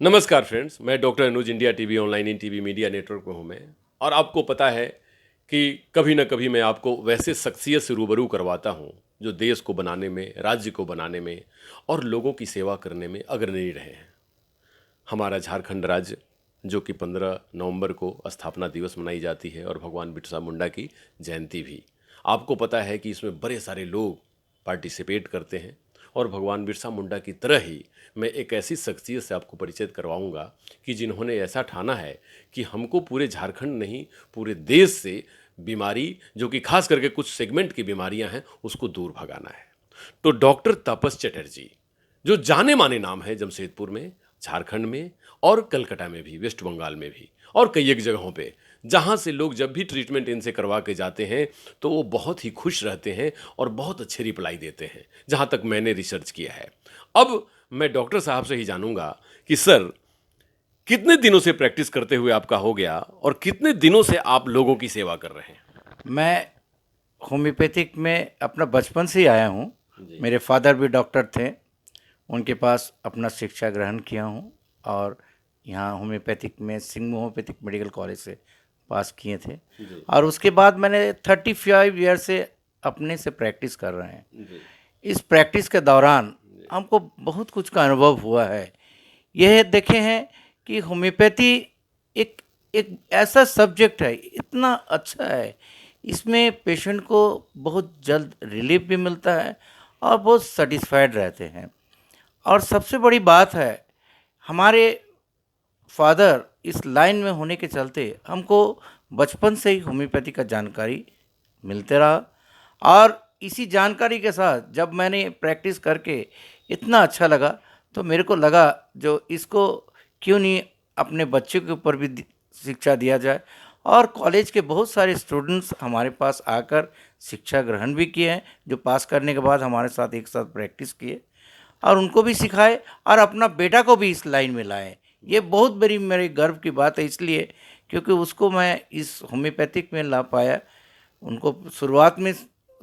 नमस्कार फ्रेंड्स, मैं doctor Anuj India TV online in TV media network में हूँ मैं। और आपको पता है कि कभी न कभी मैं आपको वैसे शख्सियत से रूबरू करवाता हूँ जो देश को बनाने में, राज्य को बनाने में और लोगों की सेवा करने में अग्रणी रहे हैं। हमारा झारखंड राज्य जो कि 15 नवंबर को स्थापना दिवस मनाई जाती है और भगवान बिरसा मुंडा की जयंती भी। आपको पता है कि इसमें बड़े सारे लोग पार्टिसिपेट करते हैं और भगवान बिरसा मुंडा की तरह ही मैं एक ऐसी शख्सियत से आपको परिचित करवाऊंगा कि जिन्होंने ऐसा ठाना है कि हमको पूरे झारखंड नहीं, पूरे देश से बीमारी, जो कि खास करके कुछ सेगमेंट की बीमारियां हैं, उसको दूर भगाना है। तो डॉक्टर तापस चटर्जी, जो जाने माने नाम है जमशेदपुर में, झारखंड में और कलकत्ता में भी, वेस्ट बंगाल में भी और कई एक जगहों पे, जहाँ से लोग जब भी ट्रीटमेंट इनसे करवा के जाते हैं तो वो बहुत ही खुश रहते हैं और बहुत अच्छे रिप्लाई देते हैं, जहाँ तक मैंने रिसर्च किया है। अब मैं डॉक्टर साहब से ही जानूंगा कि सर, कितने दिनों से प्रैक्टिस करते हुए आपका हो गया और कितने दिनों से आप लोगों की सेवा कर रहे हैं? मैं होम्योपैथिक में अपना बचपन से ही आया हूँ। जी। मेरे फादर भी डॉक्टर थे, उनके पास अपना शिक्षा ग्रहण किया हूँ और यहाँ होम्योपैथिक में सिंह होम्योपैथिक मेडिकल कॉलेज से पास किए थे। जी। और उसके बाद मैंने 35 ईयर से अपने से प्रैक्टिस कर रहे हैं। जी। इस प्रैक्टिस के दौरान हमको बहुत कुछ का अनुभव हुआ है। यह देखे हैं कि होम्योपैथी एक एक ऐसा सब्जेक्ट है, इतना अच्छा है, इसमें पेशेंट को बहुत जल्द रिलीफ भी मिलता है और बहुत सेटिस्फाइड रहते हैं। और सबसे बड़ी बात है, हमारे फादर इस लाइन में होने के चलते हमको बचपन से ही होम्योपैथी का जानकारी मिलते रहा। और इसी जानकारी के साथ जब मैंने प्रैक्टिस करके इतना अच्छा लगा, तो मेरे को लगा जो इसको क्यों नहीं अपने बच्चे के ऊपर भी शिक्षा दिया जाए। और कॉलेज के बहुत सारे स्टूडेंट्स हमारे पास आकर शिक्षा ग्रहण भी किए हैं, जो पास करने के बाद हमारे साथ एक साथ प्रैक्टिस किए और उनको भी सिखाए और अपना बेटा को भी इस लाइन में लाए। ये बहुत बड़ी मेरे गर्व की बात है, इसलिए क्योंकि उसको मैं इस होम्योपैथिक में ला पाया। उनको शुरुआत में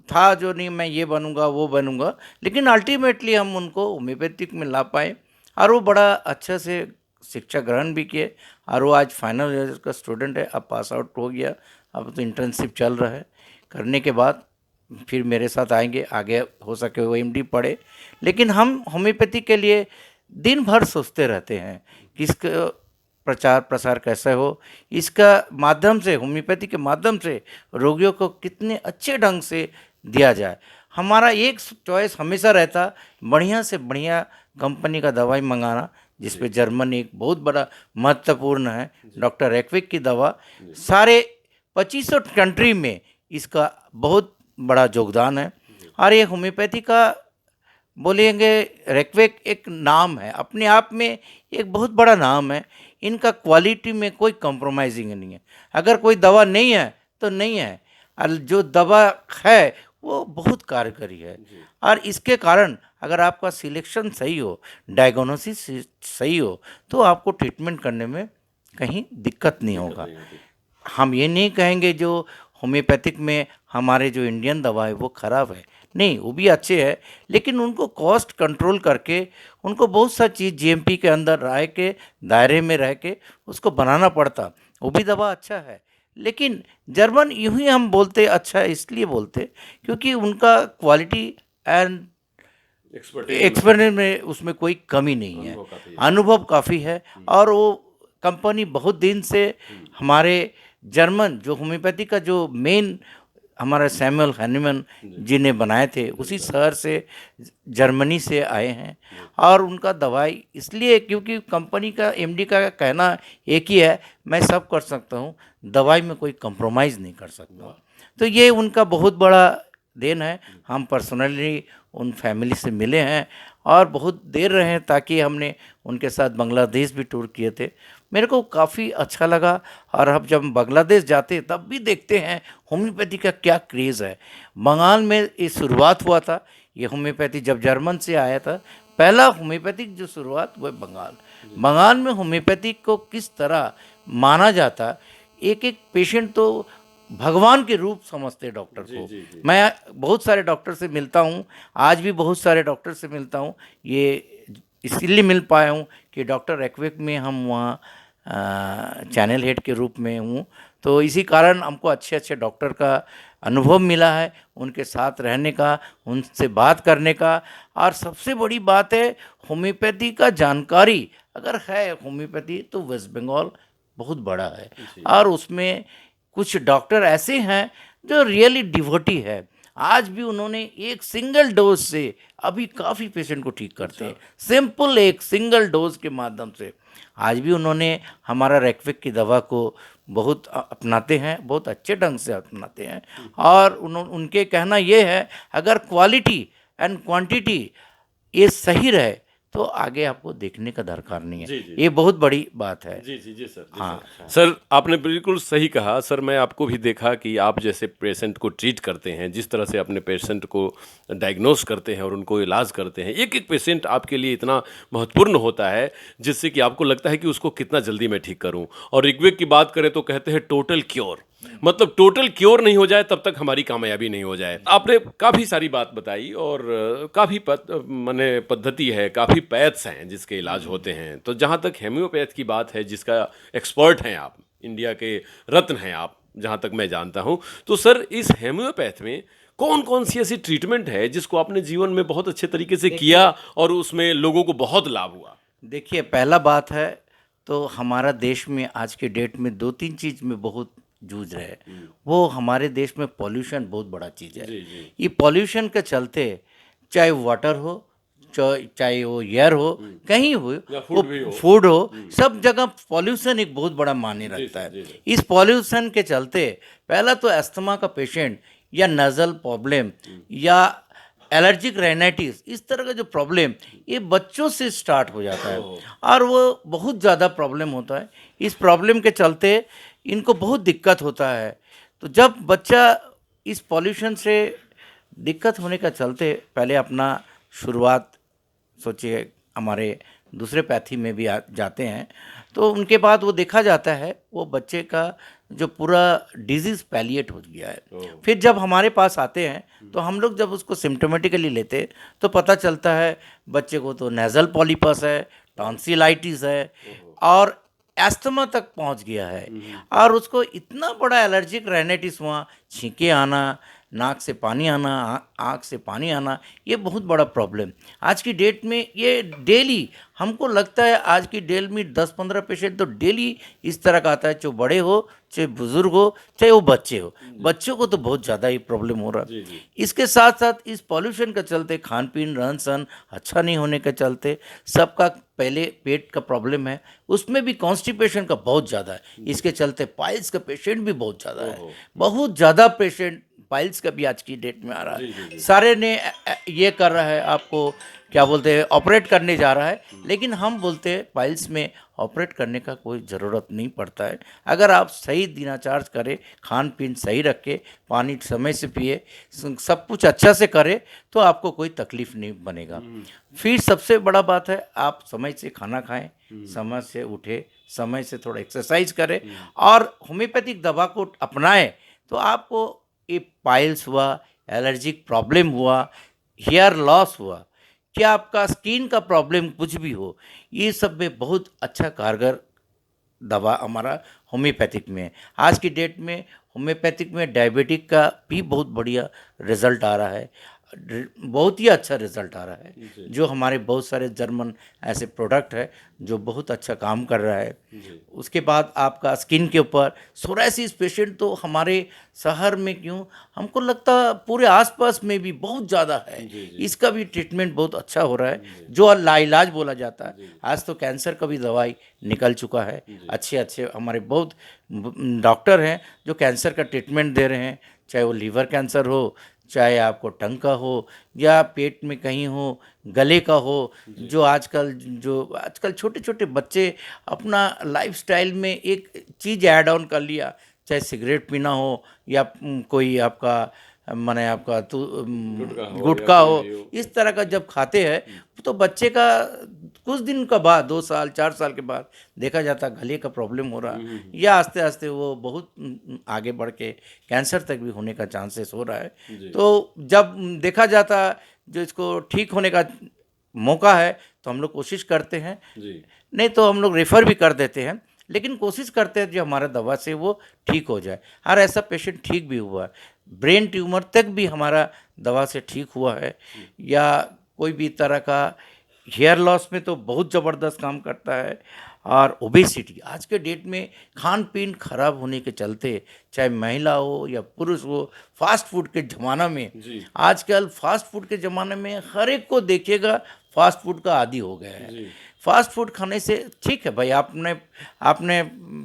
था जो नहीं मैं ये बनूंगा वो बनूंगा, लेकिन अल्टीमेटली हम उनको होम्योपैथिक में ला पाए और वो बड़ा अच्छा से शिक्षा ग्रहण भी किए। और वो आज फाइनल ईयर का स्टूडेंट है, अब पास आउट हो गया, अब तो इंटर्नशिप चल रहा है। करने के बाद फिर मेरे साथ आएंगे, आगे हो सके वो एमडी पढ़े। लेकिन हम होम्योपैथी के लिए दिन भर सोचते रहते हैं कि इसका प्रचार प्रसार कैसे हो, इसका माध्यम से, होम्योपैथी के माध्यम से रोगियों को कितने अच्छे ढंग से दिया जाए। हमारा एक चॉइस हमेशा रहता, बढ़िया से बढ़िया कंपनी का दवाई मंगाना, जिस पे जर्मन एक बहुत बड़ा महत्वपूर्ण है। डॉक्टर रैकविक की दवा सारे 2500 कंट्री में इसका बहुत बड़ा योगदान है। और ये होम्योपैथी का बोलेंगे, रैकविक एक नाम है, अपने आप में एक बहुत बड़ा नाम है। इनका क्वालिटी में कोई कंप्रोमाइजिंग नहीं है। अगर कोई दवा नहीं है तो नहीं है, और जो दवा है वो बहुत कारगरी है। और इसके कारण अगर आपका सिलेक्शन सही हो, डायग्नोसिस सही हो, तो आपको ट्रीटमेंट करने में कहीं दिक्कत नहीं होगा। हम ये नहीं कहेंगे जो होम्योपैथिक में हमारे जो इंडियन दवा है वो ख़राब है, नहीं, वो भी अच्छे है, लेकिन उनको कॉस्ट कंट्रोल करके उनको बहुत सा चीज़ जीएमपी के अंदर रह के, दायरे में रह के उसको बनाना पड़ता। वो भी दवा अच्छा है, लेकिन जर्मन यूं ही हम बोलते अच्छा है, इसलिए बोलते क्योंकि उनका क्वालिटी एंड एक्सपर्ट में उसमें कोई कमी नहीं है, अनुभव काफ़ी है। और वो कंपनी बहुत दिन से हमारे जर्मन जो होम्योपैथी का जो मेन हमारा सैमुअल हैनीमैन जी ने बनाए थे, उसी शहर से, जर्मनी से आए हैं। और उनका दवाई इसलिए क्योंकि कंपनी का एमडी का कहना एक ही है, मैं सब कर सकता हूँ, दवाई में कोई कंप्रोमाइज़ नहीं कर सकता। तो ये उनका बहुत बड़ा देन है। हम पर्सनली उन फैमिली से मिले हैं और बहुत देर रहे हैं, ताकि हमने उनके साथ बांग्लादेश भी टूर किए थे। मेरे को काफ़ी अच्छा लगा। और अब जब हम बांग्लादेश जाते तब भी देखते हैं होम्योपैथी का क्या क्रेज़ है। बंगाल में ये शुरुआत हुआ था, ये होम्योपैथी जब जर्मन से आया था, पहला होम्योपैथिक जो शुरुआत वो बंगाल। बंगाल में होम्योपैथिक को किस तरह माना जाता, एक एक पेशेंट तो भगवान के रूप समझते डॉक्टर को। मैं बहुत सारे डॉक्टर से मिलता हूँ, आज भी बहुत सारे डॉक्टर से मिलता हूँ। ये इसीलिए मिल पाया हूँ कि डॉक्टर रेकविक में हम वहाँ चैनल हेड के रूप में हूँ। तो इसी कारण हमको अच्छे अच्छे डॉक्टर का अनुभव मिला है, उनके साथ रहने का, उनसे बात करने का। और सबसे बड़ी बात है, होम्योपैथी का जानकारी अगर है होम्योपैथी तो वेस्ट बंगाल बहुत बड़ा है। और उसमें कुछ डॉक्टर ऐसे हैं जो रियली डिवोटी है। आज भी उन्होंने एक सिंगल डोज से अभी काफ़ी पेशेंट को ठीक करते हैं, सिंपल एक सिंगल डोज के माध्यम से। आज भी उन्होंने हमारा रेकविक की दवा को बहुत अपनाते हैं, बहुत अच्छे ढंग से अपनाते हैं। और उनके कहना ये है, अगर क्वालिटी एंड क्वांटिटी ये सही रहे तो आगे आपको देखने का दरकार नहीं है। जी, जी। ये बहुत बड़ी बात है। जी जी जी सर, जी हाँ। सर आपने बिल्कुल सही कहा सर। मैं आपको भी देखा कि आप जैसे पेशेंट को ट्रीट करते हैं, जिस तरह से अपने पेशेंट को डायग्नोस करते हैं और उनको इलाज करते हैं, एक एक पेशेंट आपके लिए इतना महत्वपूर्ण होता है जिससे कि आपको लगता है कि उसको कितना जल्दी मैं ठीक करूं। और ऋग्वेद की बात करें तो कहते हैं टोटल क्योर, मतलब टोटल क्योर नहीं हो जाए तब तक हमारी कामयाबी नहीं हो जाए। आपने काफ़ी सारी बात बताई और काफ़ी माने पद्धति है, काफ़ी पैथ्स हैं जिसके इलाज होते हैं। तो जहाँ तक हेम्योपैथ की बात है, जिसका एक्सपर्ट हैं आप, इंडिया के रत्न हैं आप जहाँ तक मैं जानता हूँ, तो सर इस हेम्योपैथ में कौन कौन सी ऐसी ट्रीटमेंट है जिसको आपने जीवन में बहुत अच्छे तरीके से किया और उसमें लोगों को बहुत लाभ हुआ? देखिए, पहला बात है तो हमारा देश में आज के डेट में दो तीन चीज़ में बहुत जूझ रहे हैं। वो हमारे देश में पॉल्यूशन बहुत बड़ा चीज़ है। जी जी ये पॉल्यूशन के चलते, चाहे वाटर हो, चाहे वो एयर हो, कहीं हो, या वो फूड भी हो। फूड हो, सब जगह पॉल्यूशन एक बहुत बड़ा मायने जी रखता सर, जी है। सर। इस पॉल्यूशन के चलते पहला तो अस्थमा का पेशेंट या नज़ल प्रॉब्लम या एलर्जिक राइनाइटिस, इस तरह का जो प्रॉब्लम ये बच्चों से स्टार्ट हो जाता है और वो बहुत ज़्यादा प्रॉब्लम होता है। इस प्रॉब्लम के चलते इनको बहुत दिक्कत होता है। तो जब बच्चा इस पॉल्यूशन से दिक्कत होने का चलते पहले अपना शुरुआत सोचिए हमारे दूसरे पैथी में भी जाते हैं, तो उनके बाद वो देखा जाता है वो बच्चे का जो पूरा डिजीज़ पैलिएट हो गया है। फिर जब हमारे पास आते हैं तो हम लोग जब उसको सिम्टोमेटिकली लेते तो पता चलता है बच्चे को तो नेज़ल पॉलीपस है, टॉन्सिलाइटिस है और एस्थमा तक पहुंच गया है। और उसको इतना बड़ा एलर्जिक राइनाइटिस हुआ, छींके आना, नाक से पानी आना, आँख से पानी आना, ये बहुत बड़ा प्रॉब्लम आज की डेट में। ये डेली हमको लगता है आज की डेट में 10-15 पेशेंट तो डेली इस तरह का आता है, चाहे बड़े हो, चाहे बुजुर्ग हो, चाहे वो बच्चे हो। बच्चों को तो बहुत ज़्यादा ही प्रॉब्लम हो रहा है। इसके साथ साथ इस पॉल्यूशन के चलते खान पीन रहन सहन अच्छा नहीं होने के चलते सबका पहले पेट का प्रॉब्लम है, उसमें भी कॉन्स्टिपेशन का बहुत ज़्यादा है। इसके चलते पाइल्स का पेशेंट भी बहुत ज़्यादा है, बहुत ज़्यादा पेशेंट पाइल्स का भी आज की डेट में आ रहा है। सारे ने ये कर रहा है, आपको क्या बोलते हैं, ऑपरेट करने जा रहा है, लेकिन हम बोलते हैं पाइल्स में ऑपरेट करने का कोई ज़रूरत नहीं पड़ता है। अगर आप सही दिनाचार करें, खान पीन सही रखें, पानी समय से पिए, सब कुछ अच्छा से करें तो आपको कोई तकलीफ़ नहीं बनेगा। फिर सबसे बड़ा बात है आप समय से खाना खाएं, समय से उठें, समय से थोड़ा एक्सरसाइज करें और होम्योपैथिक दवा को अपनाएं तो आपको ये पाइल्स हुआ, एलर्जिक प्रॉब्लम हुआ, हेयर लॉस हुआ, क्या आपका स्किन का प्रॉब्लम कुछ भी हो, ये सब में बहुत अच्छा कारगर दवा हमारा होम्योपैथिक में है। आज की डेट में होम्योपैथिक में डायबिटिक का भी बहुत बढ़िया रिजल्ट आ रहा है, बहुत ही अच्छा रिजल्ट आ रहा है। जो हमारे बहुत सारे जर्मन ऐसे प्रोडक्ट है जो बहुत अच्छा काम कर रहा है। उसके बाद आपका स्किन के ऊपर सोराइसिस पेशेंट तो हमारे शहर में क्यों, हमको लगता पूरे आसपास में भी बहुत ज़्यादा है। इसका भी ट्रीटमेंट बहुत अच्छा हो रहा है, जो लाइलाज बोला जाता है। आज तो कैंसर का भी दवाई निकल चुका है, अच्छे अच्छे हमारे बहुत डॉक्टर हैं जो कैंसर का ट्रीटमेंट दे रहे हैं, चाहे वो लीवर कैंसर हो, चाहे आपको टंग का हो या पेट में कहीं हो, गले का हो। जो आजकल छोटे छोटे बच्चे अपना लाइफस्टाइल में एक चीज़ ऐड ऑन कर लिया, चाहे सिगरेट पीना हो या कोई आपका माने आपका गुटखा हो, इस तरह का जब खाते हैं तो बच्चे का कुछ दिन का बाद 2 साल 4 साल के बाद देखा जाता गले का प्रॉब्लम हो रहा या आस्ते आस्ते वो बहुत आगे बढ़ के कैंसर तक भी होने का चांसेस हो रहा है। तो जब देखा जाता जो इसको ठीक होने का मौका है तो हम लोग कोशिश करते हैं, जी नहीं तो हम लोग रेफ़र भी कर देते हैं, लेकिन कोशिश करते हैं जो हमारा दवा से वो ठीक हो जाए। और ऐसा पेशेंट ठीक भी हुआ है, ब्रेन ट्यूमर तक भी हमारा दवा से ठीक हुआ है, या कोई भी तरह का हेयर लॉस में तो बहुत ज़बरदस्त काम करता है। और ओबेसिटी आज के डेट में खान पीन खराब होने के चलते, चाहे महिला हो या पुरुष हो, फास्ट फूड के ज़माना में, जी आजकल फास्ट फूड के ज़माने में हर एक को देखिएगा फास्ट फूड का आदी हो गया है। जी फास्ट फूड खाने से ठीक है भाई, आपने आपने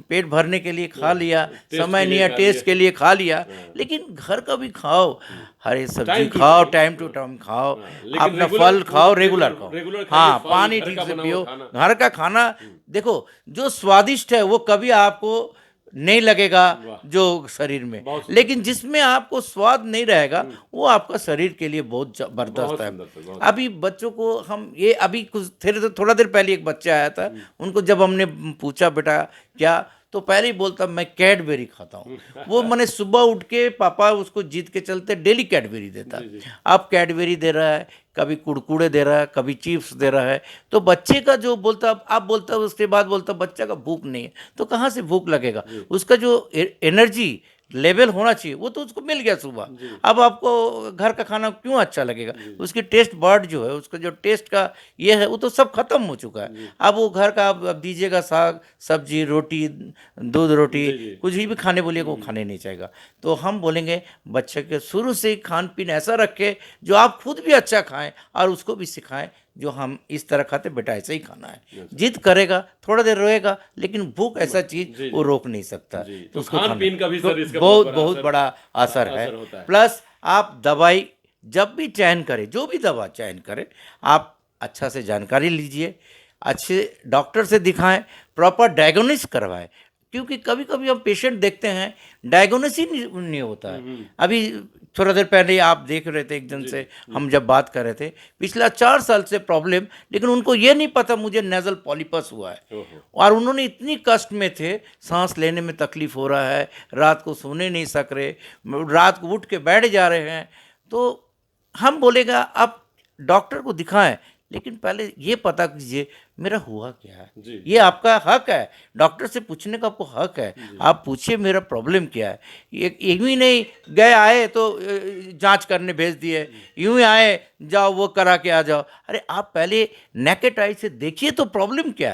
पेट भरने के लिए खा लिया, टेस्ट समय के नहीं लिए है खा टेस्ट लिया। के लिए खा लिया, लेकिन घर का भी खाओ, हरी सब्जी Time to खाओ, time, टाइम टू टाइम खाओ, लेकिन अपना regular फल खाओ, रेगुलर रेगुलर खाओ, रेगुलर खाइए, हाँ फल, पानी घर ठीक का से बना पियो। हुआ खाना। घर का खाना देखो, जो स्वादिष्ट है वो कभी आपको नहीं लगेगा वाह। जो शरीर में, बहुत सुंदर। लेकिन जिसमें आपको स्वाद नहीं रहेगा वो आपका शरीर के लिए बहुत बहुत जबरदस्त है। सुंदर सर, बहुत अभी बच्चों को हम ये अभी कुछ थोड़ा देर पहले एक बच्चा आया था, उनको जब हमने पूछा बेटा क्या, तो पहले ही बोलता मैं कैडबेरी खाता हूँ। वो मैंने सुबह उठ के पापा उसको जीत के चलते डेली कैडबेरी देता, जी, जी। अब कैडबेरी दे रहा है, कभी कुड़कुड़े दे रहा है, कभी चिप्स दे रहा है, तो बच्चे का जो बोलता, आप बोलता उसके बाद बोलता बच्चा का भूख नहीं है, तो कहाँ से भूख लगेगा? उसका जो एनर्जी लेवल होना चाहिए वो तो उसको मिल गया सुबह। अब आपको घर का खाना क्यों अच्छा लगेगा? उसकी टेस्ट बर्ड जो है, उसका जो टेस्ट का ये है वो तो सब खत्म हो चुका है। अब वो घर का आप अब दीजिएगा साग सब्जी रोटी दूध रोटी, जी, जी। कुछ भी खाने बोलिएगा वो खाने नहीं चाहेगा। तो हम बोलेंगे बच्चे के शुरू से ही खान पीन ऐसा रखें जो आप खुद भी अच्छा खाएं और उसको भी सिखाएं जो हम इस तरह खाते, बेटा ऐसा ही खाना है। जिद करेगा, थोड़ा देर रोएगा, लेकिन भूख ऐसा चीज जी, वो रोक नहीं सकता। जी, तो तो उसको खान-पीन का भी तो सर इसका बहुत बड़ा बहुत असर- बड़ा असर है। असर होता है। प्लस आप दवाई जब भी चयन करें, जो भी दवा चयन करें, आप अच्छा से जानकारी लीजिए, अच्छे डॉक्टर से दिखाएं, प्रॉपर डायग्नोसिस करवाएं, क्योंकि कभी कभी हम पेशेंट देखते हैं डायग्नोसिस ही नहीं होता है। अभी थोड़ा देर पहले आप देख रहे थे एक जन से हम जब बात कर रहे थे, पिछला 4 साल से प्रॉब्लम, लेकिन उनको ये नहीं पता मुझे नेजल पॉलिपस हुआ है, ओहो। और उन्होंने इतनी कष्ट में थे, सांस लेने में तकलीफ हो रहा है, रात को सोने नहीं सक रहे, रात को उठ के बैठ जा रहे हैं। तो हम बोलेगा आप डॉक्टर को दिखाएं, लेकिन पहले ये पता कीजिए मेरा हुआ क्या है। जी। ये आपका हक है, डॉक्टर से पूछने का आपको हक है, आप पूछिए मेरा प्रॉब्लम क्या है। ये यूं ही नहीं गए आए तो जांच करने भेज दिए, यूं ही आए जाओ वो करा के आ जाओ। अरे आप पहले नेकेड आई से देखिए तो प्रॉब्लम क्या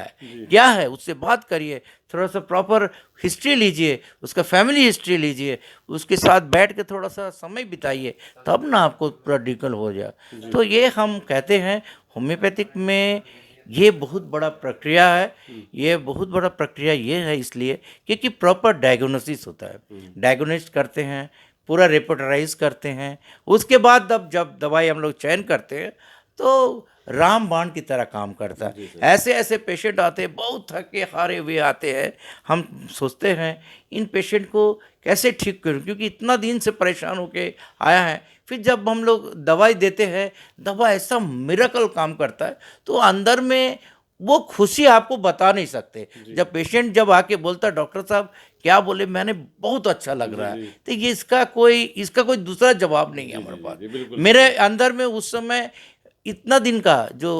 है उससे बात करिए, थोड़ा सा प्रॉपर हिस्ट्री लीजिए, उसका फैमिली हिस्ट्री लीजिए, उसके साथ बैठ के थोड़ा सा समय बिताइए, तब ना आपको पूरा डिकल हो जाए। तो ये हम कहते हैं होम्योपैथिक में ये बहुत बड़ा प्रक्रिया है। ये बहुत बड़ा प्रक्रिया ये है इसलिए क्योंकि प्रॉपर डायग्नोसिस होता है, डायग्नोसिस करते हैं, पूरा रिपोर्टराइज करते हैं, उसके बाद जब दवाई हम लोग चयन करते हैं तो रामबाण की तरह काम करता है। ऐसे ऐसे पेशेंट आते हैं, बहुत थके हारे हुए आते हैं, हम सोचते हैं इन पेशेंट को कैसे ठीक करूं, क्योंकि इतना दिन से परेशान होके आया है। फिर जब हम लोग दवाई देते हैं, दवा ऐसा मिरेकल काम करता है, तो अंदर में वो खुशी आपको बता नहीं सकते। जब पेशेंट जब आके बोलता डॉक्टर साहब क्या बोले, मैंने बहुत अच्छा लग रहा है, तो ये इसका कोई दूसरा जवाब नहीं है हमारे पास। मेरे अंदर में उस समय इतना दिन का जो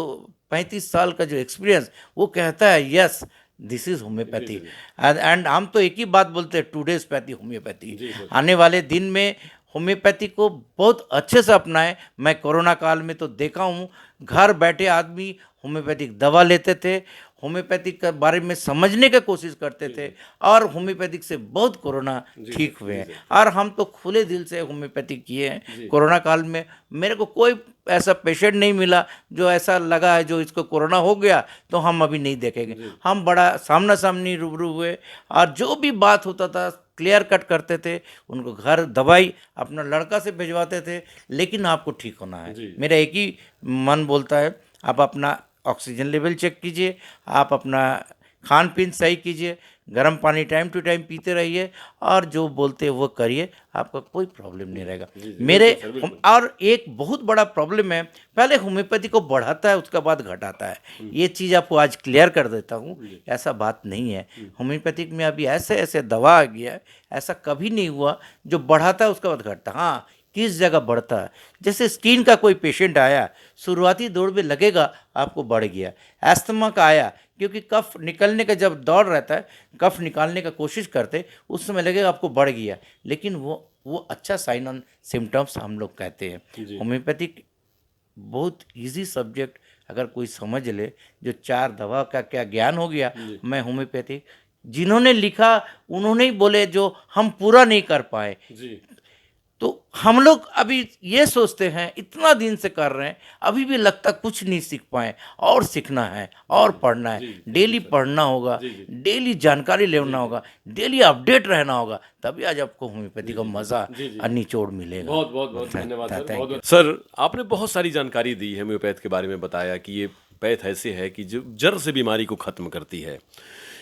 35 साल का जो एक्सपीरियंस, वो कहता है yes this is homeopathy. And हम तो एक ही बात बोलते हैं, टुडेज पैथी होम्योपैथी। आने वाले दिन में होम्योपैथी को बहुत अच्छे से अपनाएं। मैं कोरोना काल में तो देखा हूँ, घर बैठे आदमी होम्योपैथिक दवा लेते थे, होम्योपैथिक के बारे में समझने की कोशिश करते थे, और होम्योपैथिक से बहुत कोरोना ठीक हुए हैं। और हम तो खुले दिल से होम्योपैथिक किए हैं। कोरोना काल में मेरे को कोई ऐसा पेशेंट नहीं मिला जो ऐसा लगा है जो इसको कोरोना हो गया तो हम अभी नहीं देखेंगे। हम बड़ा सामना सामनी रूबरू हुए, और जो भी बात होता था क्लियर कट करते थे, उनको घर दवाई अपना लड़का से भिजवाते थे, लेकिन आपको ठीक होना है। मेरा एक ही मन बोलता है, आप अपना ऑक्सीजन लेवल चेक कीजिए, आप अपना खान पीन सही कीजिए, गर्म पानी टाइम टू टाइम पीते रहिए, और जो बोलते हैं वो करिए, आपका कोई प्रॉब्लम नहीं रहेगा। और एक बहुत बड़ा प्रॉब्लम है, पहले होम्योपैथी को बढ़ाता है उसके बाद घटाता है। ये चीज़ आपको आज क्लियर कर देता हूँ, ऐसा बात नहीं है। होम्योपैथिक में अभी ऐसे ऐसे दवा आ गया है, ऐसा कभी नहीं हुआ जो बढ़ाता है उसके बाद घटता। हाँ, 30 जगह बढ़ता है। जैसे स्किन का कोई पेशेंट आया, शुरुआती दौर में लगेगा आपको बढ़ गया। एस्थमा का आया, क्योंकि कफ निकलने का जब दौर रहता है, कफ निकालने का कोशिश करते, उस समय लगेगा आपको बढ़ गया, लेकिन वो अच्छा साइन ऑन सिम्टम्स हम लोग कहते हैं। होम्योपैथिक बहुत इजी सब्जेक्ट, अगर कोई समझ ले, जो 4 दवा का क्या ज्ञान हो गया। मैं होम्योपैथिक जिन्होंने लिखा उन्होंने ही बोले जो हम पूरा नहीं कर पाए। जी तो हम लोग अभी ये सोचते हैं, इतना दिन से कर रहे हैं, अभी भी लगता कुछ नहीं सीख पाए, और सीखना है और पढ़ना है, डेली पढ़ना होगा, डेली जानकारी लेना होगा, डेली अपडेट रहना होगा, तभी आज आपको होम्योपैथी का मज़ा और निचोड़ मिलेगा। बहुत बहुत बहुत धन्यवाद सर। बहुत सर, आपने बहुत सारी जानकारी दी है होम्योपैथ के बारे में, बताया कि ये पैथ ऐसे है कि जो जड़ से बीमारी को ख़त्म करती है।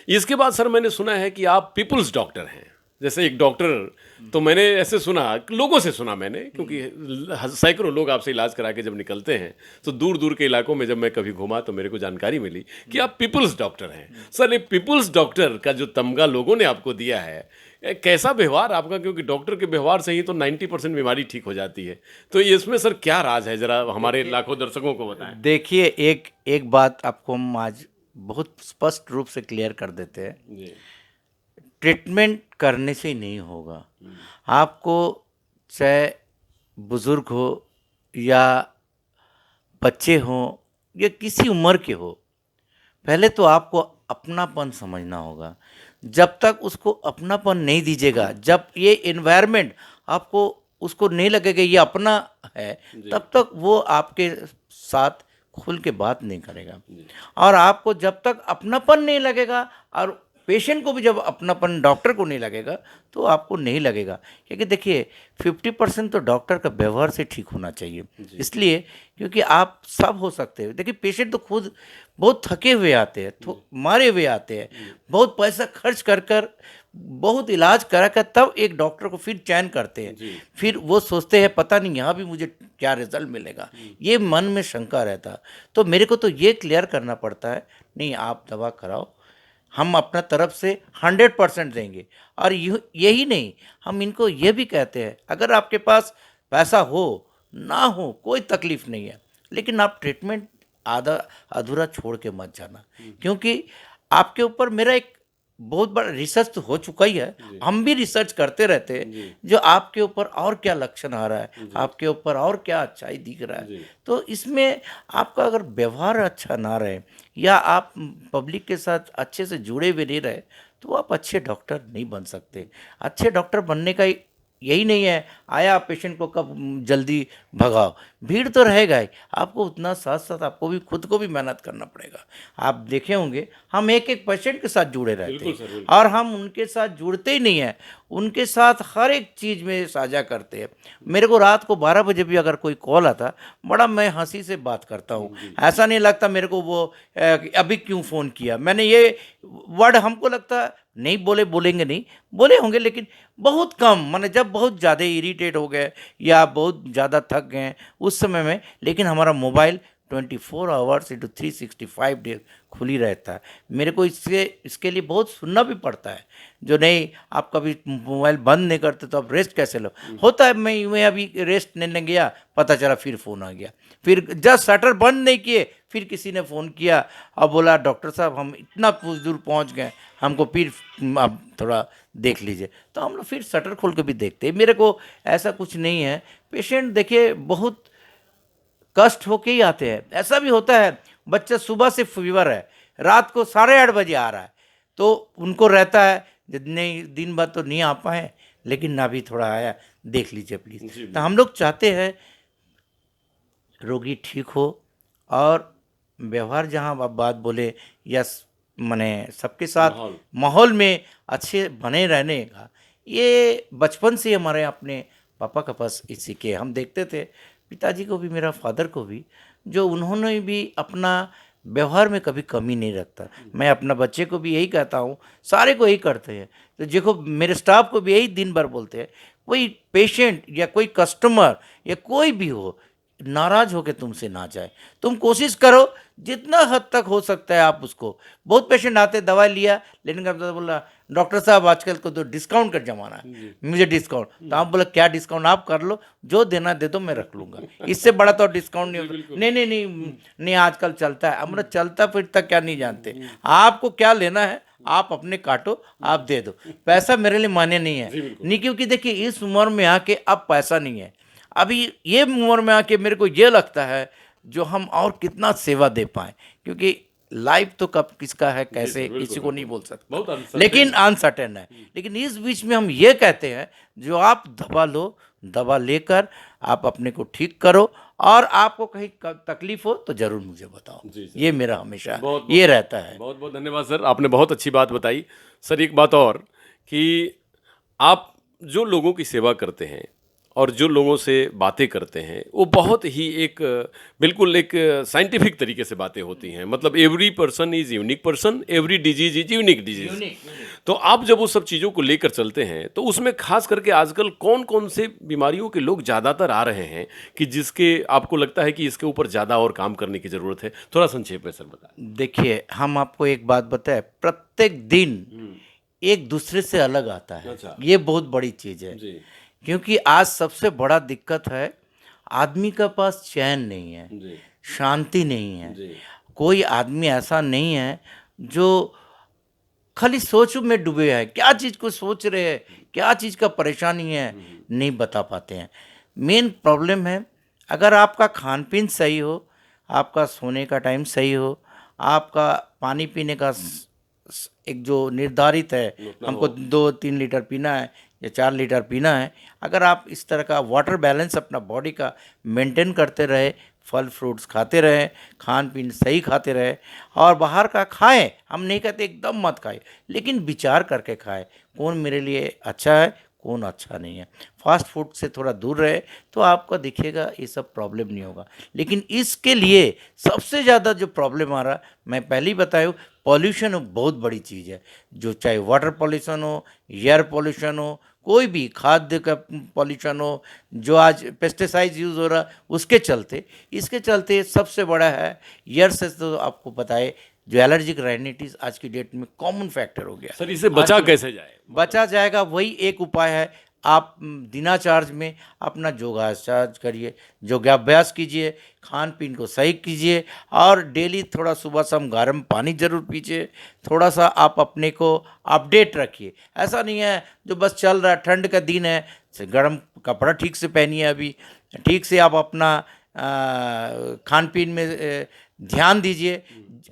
इसके बाद सर मैंने सुना है कि आप पीपल्स डॉक्टर हैं। जैसे एक डॉक्टर, तो मैंने ऐसे सुना, लोगों से सुना मैंने, क्योंकि सैकड़ों लोग आपसे इलाज करा के जब निकलते हैं तो दूर दूर के इलाकों में जब मैं कभी घूमा तो मेरे को जानकारी मिली कि आप पीपल्स डॉक्टर हैं। सर, ये पीपल्स डॉक्टर का जो तमगा लोगों ने आपको दिया है, कैसा व्यवहार आपका, क्योंकि डॉक्टर के व्यवहार से ही तो 90% बीमारी ठीक हो जाती है, तो इसमें सर क्या राज है, जरा हमारे लाखों दर्शकों को बताएं। देखिए, एक बात आपको हम आज बहुत स्पष्ट रूप से क्लियर कर देते हैं। जी ट्रीटमेंट करने से ही नहीं होगा। आपको चाहे बुजुर्ग हो या बच्चे हों या किसी उम्र के हो, पहले तो आपको अपनापन समझना होगा। जब तक उसको अपनापन नहीं दीजिएगा, जब ये एनवायरनमेंट आपको उसको नहीं लगेगा ये अपना है, तब तक वो आपके साथ खुल के बात नहीं करेगा। और आपको जब तक अपनापन नहीं लगेगा और पेशेंट को भी जब अपनापन डॉक्टर को नहीं लगेगा तो आपको नहीं लगेगा। क्योंकि देखिए 50% तो डॉक्टर का व्यवहार से ठीक होना चाहिए। इसलिए क्योंकि आप सब हो सकते हैं। देखिए पेशेंट तो खुद बहुत थके हुए आते हैं, मारे हुए आते हैं, बहुत पैसा खर्च कर कर बहुत इलाज करा कर तब एक डॉक्टर को फिर चयन करते हैं। फिर वो सोचते हैं पता नहीं यहाँ भी मुझे क्या रिजल्ट मिलेगा, ये मन में शंका रहता। तो मेरे को तो ये क्लियर करना पड़ता है, नहीं आप दवा कराओ, हम अपना तरफ से 100% देंगे। और यही नहीं, हम इनको ये भी कहते हैं अगर आपके पास पैसा हो ना हो कोई तकलीफ़ नहीं है, लेकिन आप ट्रीटमेंट आधा अधूरा छोड़ के मत जाना। क्योंकि आपके ऊपर मेरा एक बहुत बड़ा रिसर्च तो हो चुका ही है, हम भी रिसर्च करते रहते हैं जो आपके ऊपर और क्या लक्षण आ रहा है, आपके ऊपर और क्या अच्छाई दिख रहा है। तो इसमें आपका अगर व्यवहार अच्छा ना रहे या आप पब्लिक के साथ अच्छे से जुड़े हुए नहीं रहे तो आप अच्छे डॉक्टर नहीं बन सकते। अच्छे डॉक्टर बनने का यही नहीं है आया पेशेंट को कब जल्दी भगाओ, भीड़ तो रहेगा ही, आपको उतना साथ साथ आपको भी खुद को भी मेहनत करना पड़ेगा। आप देखे होंगे हम एक एक पेशेंट के साथ जुड़े रहते हैं और हम उनके साथ जुड़ते ही नहीं हैं, उनके साथ हर एक चीज़ में साझा करते हैं। मेरे को रात को 12 बजे भी अगर कोई कॉल आता बड़ा मैं हंसी से बात करता हूँ, ऐसा नहीं लगता मेरे को वो अभी क्यों फ़ोन किया। मैंने ये वर्ड हमको लगता नहीं बोलेंगे नहीं बोले होंगे, लेकिन बहुत कम, माने जब बहुत ज़्यादा इरिटेट हो गए या बहुत ज़्यादा थक गए उस समय में, लेकिन हमारा मोबाइल 24 आवर्स इंटू 365 डेज खुली रहता है। मेरे को इसके लिए बहुत सुनना भी पड़ता है, जो नहीं आप कभी मोबाइल बंद नहीं करते तो आप रेस्ट कैसे लो। होता है मैं यूँ अभी रेस्ट लेने गया, पता चला फिर फ़ोन आ गया, फिर जस्ट शटर बंद नहीं किए फिर किसी ने फ़ोन किया और बोला डॉक्टर साहब हम इतना कुछ दूर पहुँच गए, हमको फिर आप थोड़ा देख लीजिए। तो हम लोग फिर शटर खोल के भी देखते हैं। मेरे को ऐसा कुछ नहीं है। पेशेंट देखिए बहुत कष्ट होके ही आते हैं। ऐसा भी होता है बच्चा सुबह से फीवर है, रात को 8:30 बजे आ रहा है, तो उनको रहता है नहीं दिन भर तो नहीं आ पाए, लेकिन ना भी थोड़ा आया देख लीजिए प्लीज़। तो हम लोग चाहते हैं रोगी ठीक हो और व्यवहार जहाँ आप बात बोले या माने सबके साथ माहौल में अच्छे बने रहने का, ये बचपन से हमारे अपने पापा के पास इसी के हम देखते थे, पिताजी को भी, मेरा फादर को भी, जो उन्होंने भी अपना व्यवहार में कभी कमी नहीं रखता। मैं अपना बच्चे को भी यही कहता हूँ, सारे को यही करते हैं। तो देखो मेरे स्टाफ को भी यही दिन भर बोलते हैं, कोई पेशेंट या कोई कस्टमर या कोई भी हो, नाराज होकर तुमसे ना जाए। तुम कोशिश करो जितना हद तक हो सकता है आप उसको। बहुत पेशेंट आते दवाई लिया लेने का बाद बोला डॉक्टर साहब आजकल को तो डिस्काउंट का ज़माना है, मुझे डिस्काउंट। तो आप बोला क्या डिस्काउंट, आप कर लो, जो देना दे दो, मैं रख लूँगा, इससे बड़ा तो डिस्काउंट नहीं होता। नहीं नहीं नहीं नहीं आजकल चलता है। हमारा चलता फिरता क्या नहीं जानते, आपको क्या लेना है आप अपने काटो, आप दे दो, पैसा मेरे लिए मान्य नहीं है। नहीं, क्योंकि देखिए इस उम्र में आके अब पैसा नहीं है। अभी ये उम्र में आके मेरे को ये लगता है जो हम और कितना सेवा दे पाएँ, क्योंकि लाइफ तो कब किसका है कैसे किसी को नहीं बोल सकते, बहुत uncertain लेकिन अनसर्टेन है। लेकिन इस बीच में हम ये कहते हैं जो आप दवा लो, दवा लेकर आप अपने को ठीक करो, और आपको कहीं तकलीफ हो तो जरूर मुझे बताओ। जी सर। ये मेरा हमेशा बहुत- ये रहता है। बहुत बहुत धन्यवाद सर, आपने बहुत अच्छी बात बताई। सर एक बात और कि आप जो लोगों की सेवा करते हैं और जो लोगों से बातें करते हैं वो बहुत ही एक बिल्कुल एक साइंटिफिक तरीके से बातें होती हैं। मतलब every person is unique person, every disease is unique disease. तो आप जब वो सब चीज़ों को लेकर चलते हैं तो उसमें खास करके आजकल कौन कौन से बीमारियों के लोग ज़्यादातर आ रहे हैं कि जिसके आपको लगता है कि इसके ऊपर ज़्यादा और काम करने की ज़रूरत है? थोड़ा संक्षेप में सर बताएं। देखिए हम आपको एक बात बताएं, प्रत्येक दिन एक दूसरे से अलग आता है। अच्छा। ये बहुत बड़ी चीज़ है, जी क्योंकि आज सबसे बड़ा दिक्कत है आदमी का पास चैन नहीं है, जी शांति नहीं है। जी कोई आदमी ऐसा नहीं है जो खाली सोच में डूबे हैं, क्या चीज़ को सोच रहे हैं, क्या चीज़ का परेशानी है, नहीं बता पाते हैं। मेन प्रॉब्लम है अगर आपका खान पीन सही हो, आपका सोने का टाइम सही हो, आपका पानी पीने का एक जो निर्धारित है, हमको 2-3 लीटर पीना है या 4 लीटर पीना है, अगर आप इस तरह का वाटर बैलेंस अपना बॉडी का मेंटेन करते रहे, फल फ्रूट्स खाते रहें, खान पीन सही खाते रहे, और बाहर का खाएं, हम नहीं कहते एकदम मत खाएं, लेकिन विचार करके खाएं कौन मेरे लिए अच्छा है कौन अच्छा नहीं है। फास्ट फूड से थोड़ा दूर रहे तो आपको दिखेगा ये सब प्रॉब्लम नहीं होगा। लेकिन इसके लिए सबसे ज़्यादा जो प्रॉब्लम आ रहा, मैं पहले ही बताया, पॉल्यूशन बहुत बड़ी चीज़ है। जो चाहे वाटर पॉल्यूशन हो, एयर पॉल्यूशन हो, कोई भी खाद्य का पॉल्यूशन हो, जो आज पेस्टिसाइड यूज़ हो रहा उसके चलते, इसके चलते सबसे बड़ा है एयर से। तो आपको पता है जो एलर्जिक राइनाइटिस आज की डेट में कॉमन फैक्टर हो गया। सर, इससे बचा कैसे जाए? बचा जाएगा वही एक उपाय है, आप दिनाचार्ज में अपना योगाभ्यास करिए, योगाभ्यास कीजिए, खान पीन को सही कीजिए, और डेली थोड़ा सुबह शाम गर्म पानी जरूर पीजिए। थोड़ा सा आप अपने को अपडेट रखिए। ऐसा नहीं है जो बस चल रहा है, ठंड का दिन है, गर्म कपड़ा ठीक से पहनिए, अभी ठीक से आप अपना खान पीन में ध्यान दीजिए।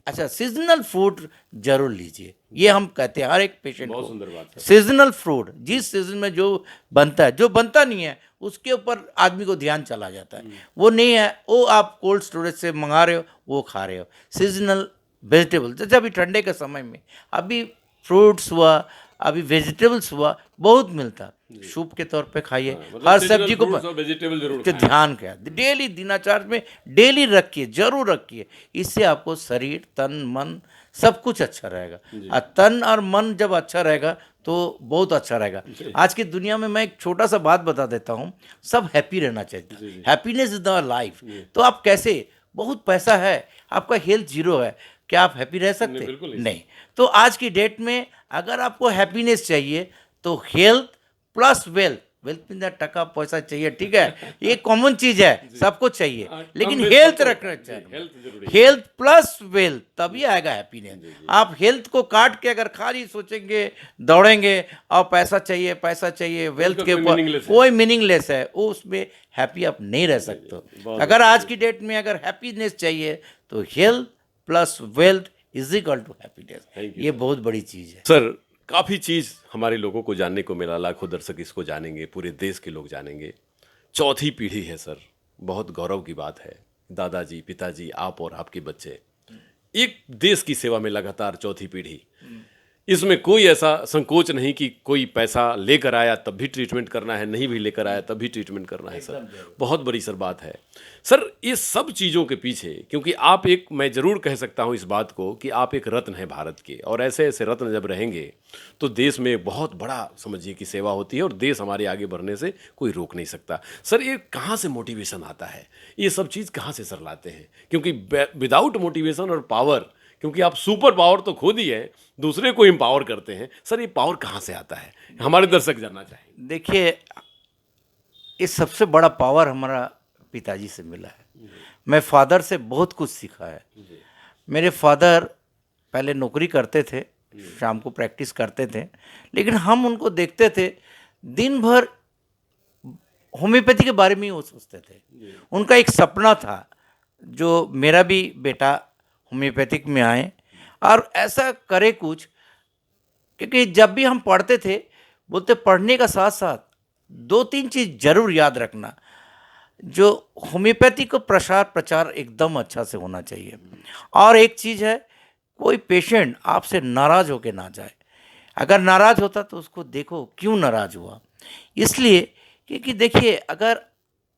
अच्छा, सीजनल फ्रूट जरूर लीजिए, ये हम कहते हैं हर एक पेशेंट बहुत को। सुंदर बात है। सीजनल फ्रूट जिस सीजन में जो बनता है, जो बनता नहीं है उसके ऊपर आदमी को ध्यान चला जाता है। वो नहीं है, वो आप कोल्ड स्टोरेज से मंगा रहे हो, वो खा रहे हो। सीजनल वेजिटेबल, जैसे अभी ठंडे के समय में अभी फ्रूट्स हुआ, अभी वेजिटेबल्स हुआ, बहुत मिलता, सूप के तौर पे खाइए। हर सब्जी को वेजिटेबल जरूर के ध्यान क्या डेली दिनाचार्य में डेली रखिए, जरूर रखिए। इससे आपको शरीर तन मन सब कुछ अच्छा रहेगा। और तन और मन जब अच्छा रहेगा तो बहुत अच्छा रहेगा। आज की दुनिया में मैं एक छोटा सा बात बता देता हूँ, सब हैप्पी रहना चाहिए। Happiness is the life. तो आप कैसे, बहुत पैसा है, आपका हेल्थ जीरो है, क्या आप हैप्पी रह सकते? नहीं। तो आज की डेट में अगर आपको हैप्पीनेस चाहिए तो हेल्थ प्लस वेल्थ, वेल्थ में टका पैसा चाहिए, ठीक है, ये कॉमन चीज है, सबको चाहिए, लेकिन हेल्थ रखना चाहिए। हेल्थ प्लस वेल्थ, तभी आएगा हैप्पीनेस। आप हेल्थ को काट के अगर खाली सोचेंगे, दौड़ेंगे और पैसा चाहिए पैसा चाहिए, वेल्थ के ऊपर कोई मीनिंगलेस है, वो उसमें हैप्पी आप नहीं रह सकते। अगर आज की डेट में अगर हैप्पीनेस चाहिए तो health plus wealth is equal to happiness. ये बहुत बड़ी चीज है सर। काफ़ी चीज़ हमारे लोगों को जानने को मिला, लाखों दर्शक इसको जानेंगे, पूरे देश के लोग जानेंगे। चौथी पीढ़ी है सर, बहुत गौरव की बात है। दादाजी, पिताजी, आप और आपके बच्चे, एक देश की सेवा में लगातार चौथी पीढ़ी। इसमें कोई ऐसा संकोच नहीं कि कोई पैसा लेकर आया तब भी ट्रीटमेंट करना है, नहीं भी लेकर आया तब भी ट्रीटमेंट करना है सर। बहुत बड़ी सर बात है सर ये सब चीज़ों के पीछे, क्योंकि आप एक, मैं ज़रूर कह सकता हूँ इस बात को कि आप एक रत्न हैं भारत के, और ऐसे ऐसे रत्न जब रहेंगे तो देश में बहुत बड़ा समझिए कि सेवा होती है और देश हमारे आगे बढ़ने से कोई रोक नहीं सकता। सर ये कहाँ से मोटिवेशन आता है, ये सब चीज़ कहाँ से सर लाते हैं? क्योंकि विदाउट मोटिवेशन और पावर, क्योंकि आप सुपर पावर तो खुद ही है, दूसरे को एम्पावर करते हैं, सर ये पावर कहाँ से आता है, हमारे दर्शक जानना चाहेंगे। देखिए, ये सबसे बड़ा पावर हमारा पिताजी से मिला है। मैं फादर से बहुत कुछ सीखा है। मेरे फादर पहले नौकरी करते थे, शाम को प्रैक्टिस करते थे, लेकिन हम उनको देखते थे दिन भर होम्योपैथी के बारे में ही वो सोचते थे। उनका एक सपना था जो मेरा भी बेटा होम्योपैथिक में आए और ऐसा करे कुछ, क्योंकि जब भी हम पढ़ते थे बोलते पढ़ने का साथ साथ दो तीन चीज़ जरूर याद रखना, जो होम्योपैथी को प्रचार एकदम अच्छा से होना चाहिए। और एक चीज़ है, कोई पेशेंट आपसे नाराज़ होके ना जाए। अगर नाराज़ होता तो उसको देखो क्यों नाराज़ हुआ। इसलिए क्योंकि देखिए, अगर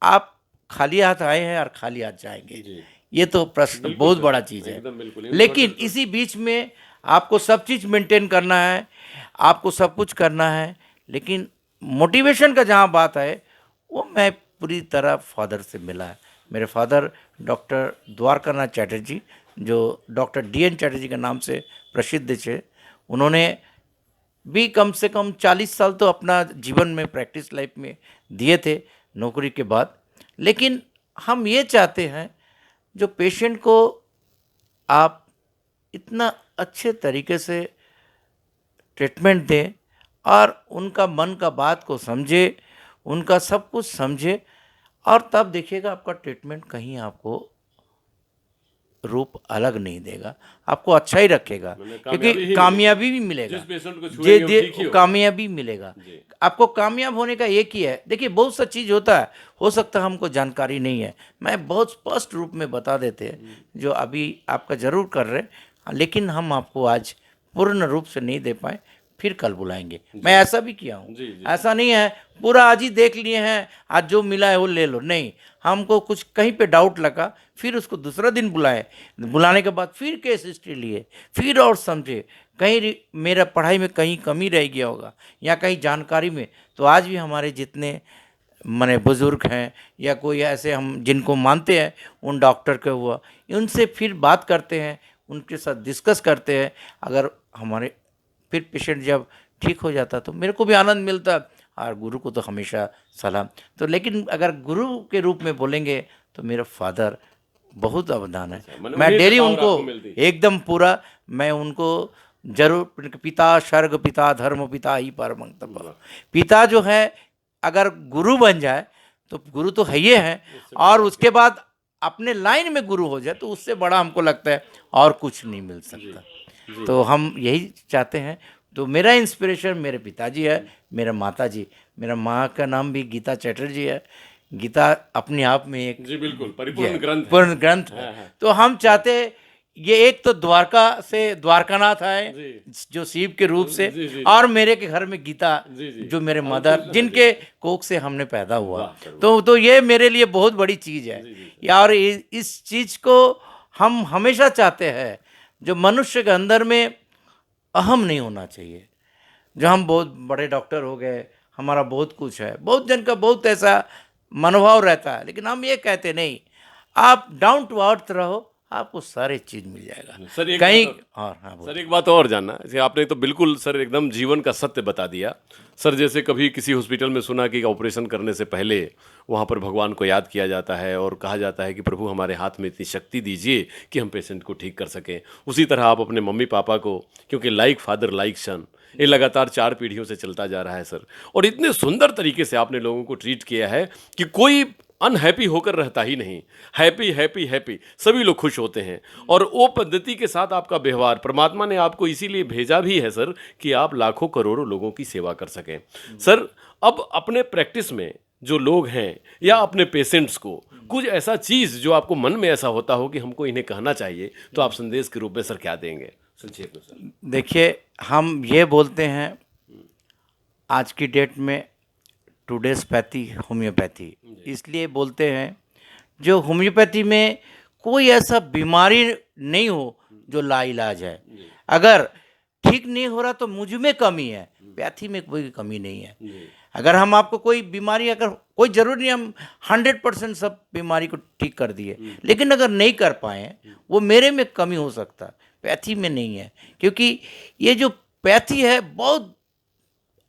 आप खाली हाथ आए हैं और खाली हाथ जाएंगे, ये तो प्रश्न बहुत बड़ा चीज़ है। लेकिन इसी बीच में आपको सब चीज़ मेंटेन करना है, आपको सब कुछ करना है, लेकिन मोटिवेशन का जहाँ बात है वो मैं पूरी तरह फादर से मिला है। मेरे फादर डॉक्टर द्वारकानाथ चैटर्जी, जो डॉक्टर DN चैटर्जी के नाम से प्रसिद्ध थे, उन्होंने भी कम से कम 40 साल तो अपना जीवन में प्रैक्टिस लाइफ में दिए थे नौकरी के बाद। लेकिन हम ये चाहते हैं जो पेशेंट को आप इतना अच्छे तरीके से ट्रीटमेंट दें और उनका मन का बात को समझे, उनका सब कुछ समझे, और तब देखिएगा आपका ट्रीटमेंट कहीं आपको रूप अलग नहीं देगा, आपको अच्छा ही रखेगा, क्योंकि कामयाबी भी मिलेगा। कामयाबी मिलेगा आपको। कामयाब होने का एक ही है, देखिए बहुत सा चीज़ होता है, हो सकता है हमको जानकारी नहीं है, मैं बहुत स्पष्ट रूप में बता देते हैं जो अभी आपका ज़रूर कर रहे हैं, लेकिन हम आपको आज पूर्ण रूप से नहीं दे पाए, फिर कल बुलाएंगे। मैं ऐसा भी किया हूँ, ऐसा नहीं है पूरा आज ही देख लिए हैं, आज जो मिला है वो ले लो, नहीं, हमको कुछ कहीं पे डाउट लगा, फिर उसको दूसरा दिन बुलाए, बुलाने के बाद फिर केस हिस्ट्री लिए, फिर और समझे, कहीं मेरा पढ़ाई में कहीं कमी रह गया होगा या कहीं जानकारी में, तो आज भी हमारे जितने माने बुज़ुर्ग हैं या कोई ऐसे हम जिनको मानते हैं उन डॉक्टर के हुआ, उनसे फिर बात करते हैं, उनके साथ डिस्कस करते हैं। अगर हमारे फिर पेशेंट जब ठीक हो जाता तो मेरे को भी आनंद मिलता, और गुरु को तो हमेशा सलाम। तो लेकिन अगर गुरु के रूप में बोलेंगे तो मेरा फादर बहुत अवदान है। मैं डेली उनको एकदम पूरा, मैं उनको जरूर, पिता स्वर्ग पिता धर्म पिता ही परम तप, पिता जो है अगर गुरु बन जाए तो गुरु तो है ही है, और उसके बाद अपने लाइन में गुरु हो जाए तो उससे बड़ा हमको लगता है और कुछ नहीं मिल सकता। तो हम यही चाहते हैं। तो मेरा इंस्पिरेशन मेरे पिताजी है, मेरा माता जी, मेरा माँ का नाम भी गीता चैटर्जी है। गीता अपने आप में एक जी बिल्कुल परिपूर्ण ग्रंथ है। तो हम चाहते ये एक तो द्वारका से द्वारकानाथ आए जो शिव के रूप से, और मेरे के घर में गीता जो मेरे मदर जिनके कोख से हमने पैदा हुआ, तो ये मेरे लिए बहुत बड़ी चीज़ है। और इस चीज़ को हम हमेशा चाहते हैं, जो मनुष्य के अंदर में अहम नहीं होना चाहिए। जो हम बहुत बड़े डॉक्टर हो गए, हमारा बहुत कुछ है, बहुत जन का बहुत ऐसा मनोभाव रहता है, लेकिन हम ये कहते नहीं, आप डाउन टू अर्थ रहो, आपको सारी चीज़ मिल जाएगा। सर एक कहीं और हाँ सर एक बात और जानना, जैसे आपने तो बिल्कुल सर एकदम जीवन का सत्य बता दिया सर। जैसे कभी किसी हॉस्पिटल में सुना कि ऑपरेशन करने से पहले वहाँ पर भगवान को याद किया जाता है और कहा जाता है कि प्रभु हमारे हाथ में इतनी शक्ति दीजिए कि हम पेशेंट को ठीक कर सकें। उसी तरह आप अपने मम्मी पापा को, क्योंकि लाइक फादर लाइक सन, ये लगातार 4 पीढ़ियों से चलता जा रहा है सर, और इतने सुंदर तरीके से आपने लोगों को ट्रीट किया है कि कोई अनहैप्पी होकर रहता ही नहीं, हैप्पी हैप्पी हैप्पी, सभी लोग खुश होते हैं। और वो पद्धति के साथ आपका व्यवहार, परमात्मा ने आपको इसीलिए भेजा भी है सर कि आप लाखों करोड़ों लोगों की सेवा कर सकें। सर अब अपने प्रैक्टिस में जो लोग हैं या अपने पेशेंट्स को कुछ ऐसा चीज़ जो आपको मन में ऐसा होता हो कि हमको इन्हें कहना चाहिए, तो आप संदेश के रूप में सर क्या देंगे? संक्षेप में सर। देखिए, हम ये बोलते हैं आज की डेट में टुडेस पैथी होम्योपैथी, इसलिए बोलते हैं जो होम्योपैथी में कोई ऐसा बीमारी नहीं हो जो लाइलाज है। अगर ठीक नहीं हो रहा तो मुझ में कमी है, पैथी में कोई कमी नहीं है। अगर हम आपको कोई बीमारी, अगर कोई ज़रूरी नहीं हम 100% सब बीमारी को ठीक कर दिए, लेकिन अगर नहीं कर पाए वो मेरे में कमी हो सकता, पैथी में नहीं है। क्योंकि ये जो पैथी है बहुत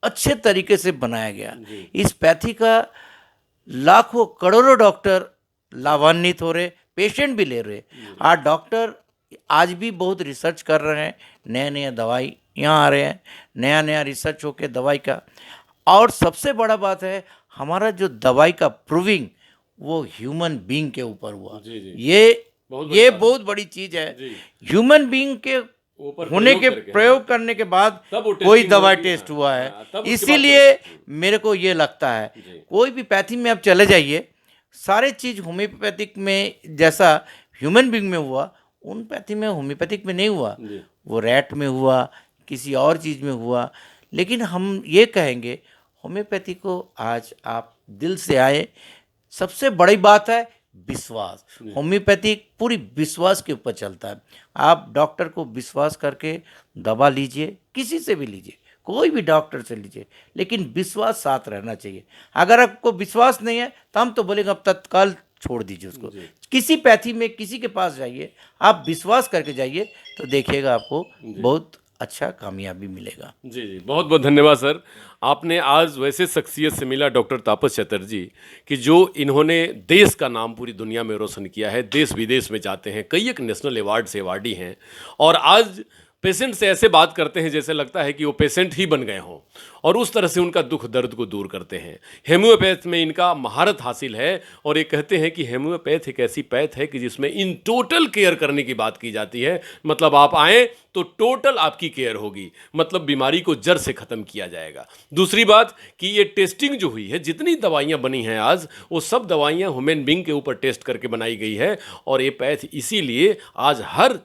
अच्छे तरीके से बनाया गया। इस पैथी का लाखों करोड़ों डॉक्टर लाभान्वित हो रहे, पेशेंट भी ले रहे। आज डॉक्टर आज भी बहुत रिसर्च कर रहे हैं, नए नए दवाई यहाँ आ रहे हैं, नया नया रिसर्च होके दवाई का। और सबसे बड़ा बात है हमारा जो दवाई का प्रूविंग वो ह्यूमन बीइंग के ऊपर हुआ। ये बहुत बड़ी चीज़ है। ह्यूमन बीइंग के होने के प्रयोग करने के बाद कोई दवाई टेस्ट हुआ है। इसीलिए मेरे को ये लगता है कोई भी पैथी में आप चले जाइए, सारे चीज़ होम्योपैथिक में जैसा ह्यूमन बीइंग में हुआ उन पैथी में होम्योपैथिक में नहीं हुआ। वो रैट में हुआ, किसी और चीज़ में हुआ। लेकिन हम ये कहेंगे होम्योपैथी को आज आप दिल से आए। सबसे बड़ी बात है विश्वास। होम्योपैथी पूरी विश्वास के ऊपर चलता है। आप डॉक्टर को विश्वास करके दवा लीजिए, किसी से भी लीजिए, कोई भी डॉक्टर से लीजिए, लेकिन विश्वास साथ रहना चाहिए। अगर आपको विश्वास नहीं है तो हम तो बोलेंगे अब तत्काल छोड़ दीजिए उसको। किसी पैथी में किसी के पास जाइए, आप विश्वास करके जाइए तो देखिएगा आपको बहुत अच्छा कामयाबी मिलेगा। जी, बहुत बहुत धन्यवाद सर। आपने आज वैसे शख्सियत से मिला डॉक्टर तापस चटर्जी कि जो इन्होंने देश का नाम पूरी दुनिया में रोशन किया है, देश विदेश में जाते हैं, कई एक नेशनल अवार्ड से अवार्डी हैं और आज पेशेंट से ऐसे बात करते हैं जैसे लगता है कि वो पेशेंट ही बन गए हों और उस तरह से उनका दुख दर्द को दूर करते हैं। हेम्योपैथ में इनका महारत हासिल है और ये कहते हैं कि हेम्योपैथ एक ऐसी पैथ है कि जिसमें इन टोटल केयर करने की बात की जाती है। मतलब आप आएँ तो टोटल आपकी केयर होगी, मतलब बीमारी को जड़ से ख़त्म किया जाएगा। दूसरी बात कि ये टेस्टिंग जो हुई है, जितनी दवाइयाँ बनी हैं आज, वो सब दवाइयाँ ह्यूमन बीइंग के ऊपर टेस्ट करके बनाई गई है और ये पैथ इसीलिए आज हर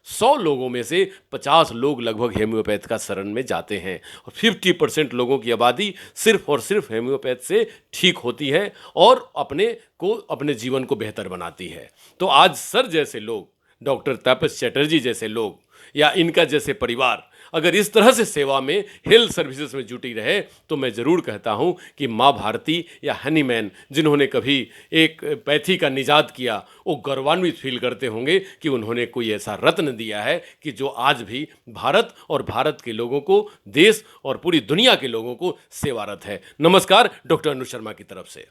100 लोगों में से 50 लोग लगभग हेम्योपैथ का शरण में जाते हैं और 50% लोगों की आबादी सिर्फ और सिर्फ हेम्योपैथ से ठीक होती है और अपने जीवन को बेहतर बनाती है। तो आज सर जैसे लोग, डॉक्टर तापस चटर्जी जैसे लोग या इनका जैसे परिवार अगर इस तरह से सेवा में हेल्थ सर्विसेज में जुटी रहे तो मैं ज़रूर कहता हूं कि माँ भारती या हनीमैन जिन्होंने कभी एक पैथी का निजात किया वो गौरवान्वित फील करते होंगे कि उन्होंने कोई ऐसा रत्न दिया है कि जो आज भी भारत और भारत के लोगों को, देश और पूरी दुनिया के लोगों को सेवारत है। नमस्कार डॉक्टर अनु शर्मा की तरफ से।